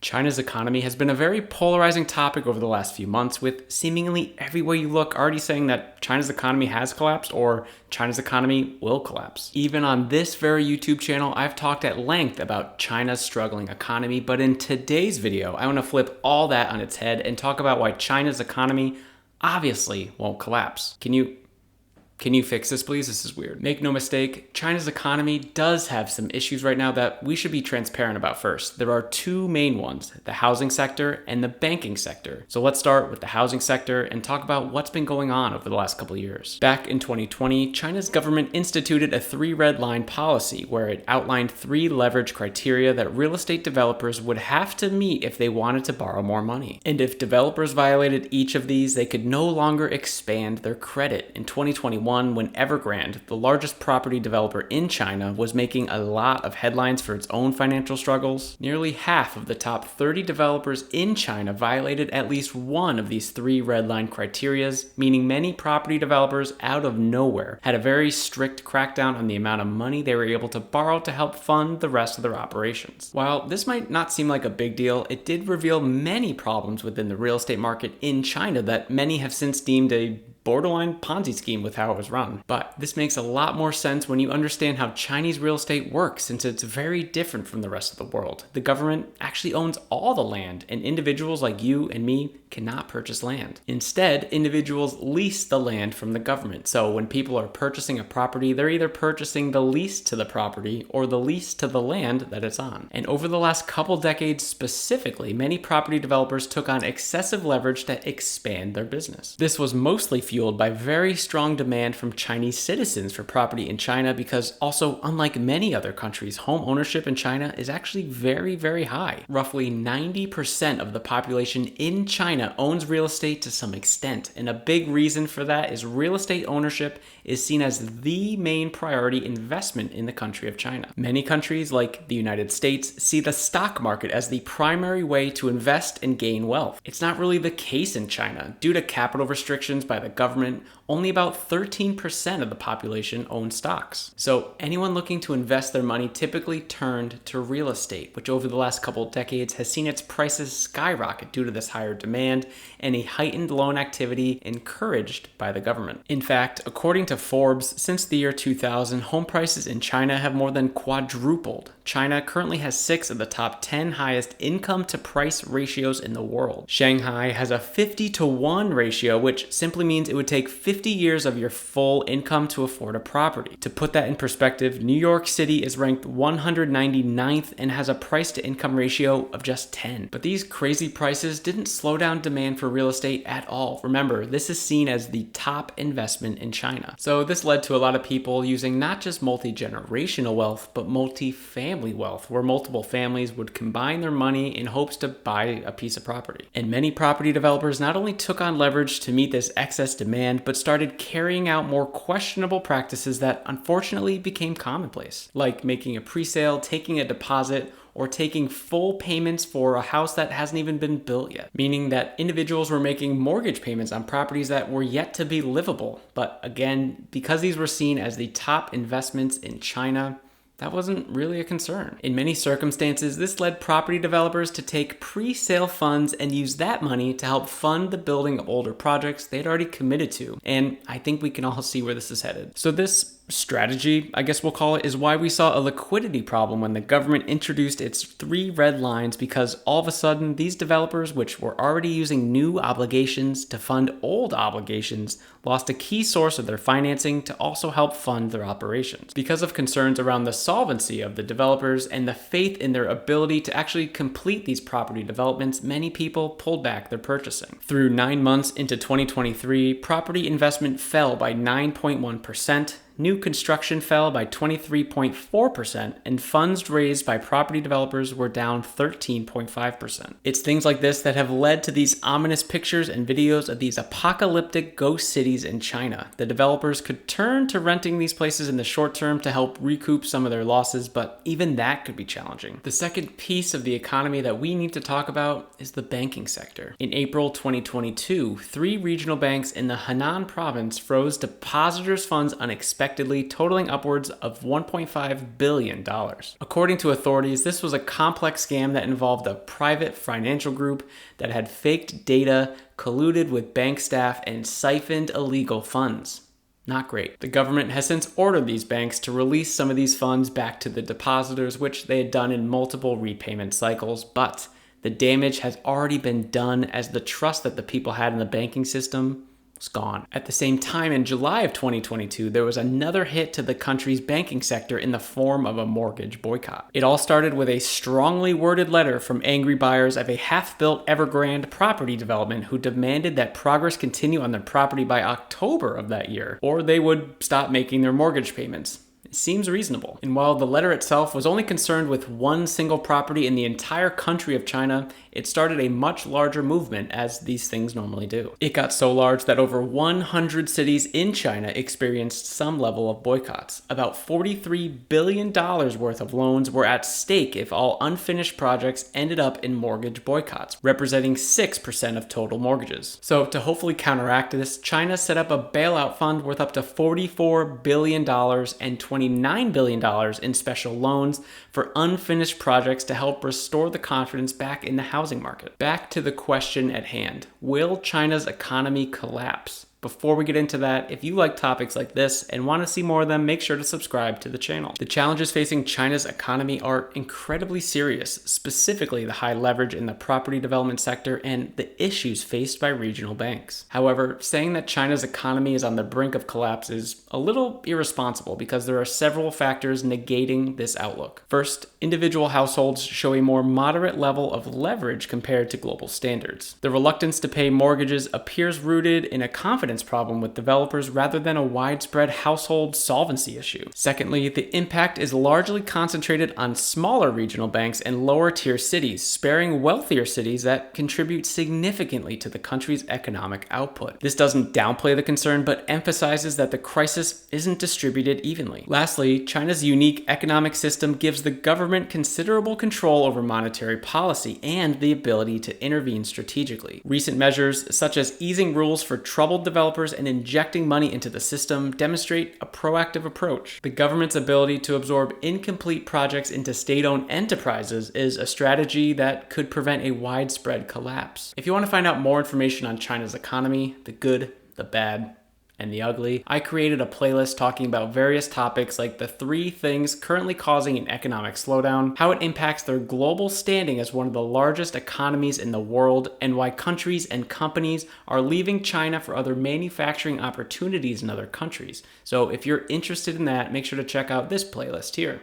China's economy has been a very polarizing topic over the last few months, with seemingly everywhere you look already saying that China's economy has collapsed or China's economy will collapse. Even on this very YouTube channel, I've talked at length about China's struggling economy, but in today's video, I want to flip all that on its head and talk about why China's economy obviously won't collapse. Can you fix this, please? This is weird. Make no mistake, China's economy does have some issues right now that we should be transparent about first. There are two main ones, the housing sector and the banking sector. So let's start with the housing sector and talk about what's been going on over the last couple of years. Back in 2020, China's government instituted a 3 red line policy where it outlined 3 leverage criteria that real estate developers would have to meet if they wanted to borrow more money. And if developers violated each of these, they could no longer expand their credit. In 2021, when Evergrande, the largest property developer in China, was making a lot of headlines for its own financial struggles, nearly half of the top 30 developers in China violated at least one of these 3 red line criterias, meaning many property developers out of nowhere had a very strict crackdown on the amount of money they were able to borrow to help fund the rest of their operations. While this might not seem like a big deal, it did reveal many problems within the real estate market in China that many have since deemed a borderline Ponzi scheme with how it was run. But this makes a lot more sense when you understand how Chinese real estate works, since it's very different from the rest of the world. The government actually owns all the land, and individuals like you and me cannot purchase land. Instead, individuals lease the land from the government. So when people are purchasing a property, they're either purchasing the lease to the property or the lease to the land that it's on. And over the last couple decades specifically, many property developers took on excessive leverage to expand their business. This was mostly fueled by very strong demand from Chinese citizens for property in China, because also, unlike many other countries, home ownership in China is actually very, very high. Roughly 90% of the population in China owns real estate to some extent, and a big reason for that is real estate ownership is seen as the main priority investment in the country of China. Many countries, like the United States, see the stock market as the primary way to invest and gain wealth. It's not really the case in China. Due to capital restrictions by the government, only about 13% of the population owns stocks. So anyone looking to invest their money typically turned to real estate, which over the last couple of decades has seen its prices skyrocket due to this higher demand and a heightened loan activity encouraged by the government. In fact, according to Forbes, since the year 2000, home prices in China have more than quadrupled. China currently has 6 of the top 10 highest income to price ratios in the world. Shanghai has a 50-to-1 ratio, which simply means it would take 50 years of your full income to afford a property. To put that in perspective, New York City is ranked 199th and has a price to income ratio of just 10. But these crazy prices didn't slow down demand for real estate at all. Remember, this is seen as the top investment in China. So this led to a lot of people using not just multi-generational wealth, but multi-family wealth, where multiple families would combine their money in hopes to buy a piece of property. And many property developers not only took on leverage to meet this excess demand, but started carrying out more questionable practices that unfortunately became commonplace, like making a pre-sale, taking a deposit, or taking full payments for a house that hasn't even been built yet, meaning that individuals were making mortgage payments on properties that were yet to be livable. But again, because these were seen as the top investments in China, that wasn't really a concern. In many circumstances, this led property developers to take pre-sale funds and use that money to help fund the building of older projects they'd already committed to. And I think we can all see where this is headed. So this strategy, I guess we'll call it, is why we saw a liquidity problem when the government introduced its 3 red lines, because all of a sudden these developers, which were already using new obligations to fund old obligations, lost a key source of their financing to also help fund their operations. Because of concerns around the solvency of the developers and the faith in their ability to actually complete these property developments, many people pulled back their purchasing. Through 9 months into 2023, property investment fell by 9.1%. New construction fell by 23.4%, and funds raised by property developers were down 13.5%. It's things like this that have led to these ominous pictures and videos of these apocalyptic ghost cities in China. The developers could turn to renting these places in the short term to help recoup some of their losses, but even that could be challenging. The second piece of the economy that we need to talk about is the banking sector. In April 2022, 3 regional banks in the Henan province froze depositors' funds unexpectedly unexpectedly, totaling upwards of $1.5 billion. According to authorities, this was a complex scam that involved a private financial group that had faked data, colluded with bank staff, and siphoned illegal funds. Not great. The government has since ordered these banks to release some of these funds back to the depositors, which they had done in multiple repayment cycles, but the damage has already been done as the trust that the people had in the banking system was gone. At the same time, in July of 2022, there was another hit to the country's banking sector in the form of a mortgage boycott. It all started with a strongly worded letter from angry buyers of a half-built Evergrande property development who demanded that progress continue on their property by October of that year, or they would stop making their mortgage payments. It seems reasonable. And while the letter itself was only concerned with one single property in the entire country of China, it started a much larger movement, as these things normally do. It got so large that over 100 cities in China experienced some level of boycotts. About $43 billion worth of loans were at stake if all unfinished projects ended up in mortgage boycotts, representing 6% of total mortgages. So to hopefully counteract this, China set up a bailout fund worth up to $44 billion and $29 billion in special loans for unfinished projects to help restore the confidence back in the housing market. Back to the question at hand. Will China's economy collapse? Before we get into that, if you like topics like this and want to see more of them, make sure to subscribe to the channel. The challenges facing China's economy are incredibly serious, specifically the high leverage in the property development sector and the issues faced by regional banks. However, saying that China's economy is on the brink of collapse is a little irresponsible because there are several factors negating this outlook. First, individual households show a more moderate level of leverage compared to global standards. The reluctance to pay mortgages appears rooted in a confidence problem with developers rather than a widespread household solvency issue. Secondly, the impact is largely concentrated on smaller regional banks and lower tier cities, sparing wealthier cities that contribute significantly to the country's economic output. This doesn't downplay the concern, but emphasizes that the crisis isn't distributed evenly. Lastly, China's unique economic system gives the government considerable control over monetary policy and the ability to intervene strategically. Recent measures, such as easing rules for troubled developers and injecting money into the system, demonstrate a proactive approach. The government's ability to absorb incomplete projects into state-owned enterprises is a strategy that could prevent a widespread collapse. If you want to find out more information on China's economy, the good, the bad, and the ugly, I created a playlist talking about various topics like the 3 things currently causing an economic slowdown, how it impacts their global standing as one of the largest economies in the world, and why countries and companies are leaving China for other manufacturing opportunities in other countries. So if you're interested in that, make sure to check out this playlist here.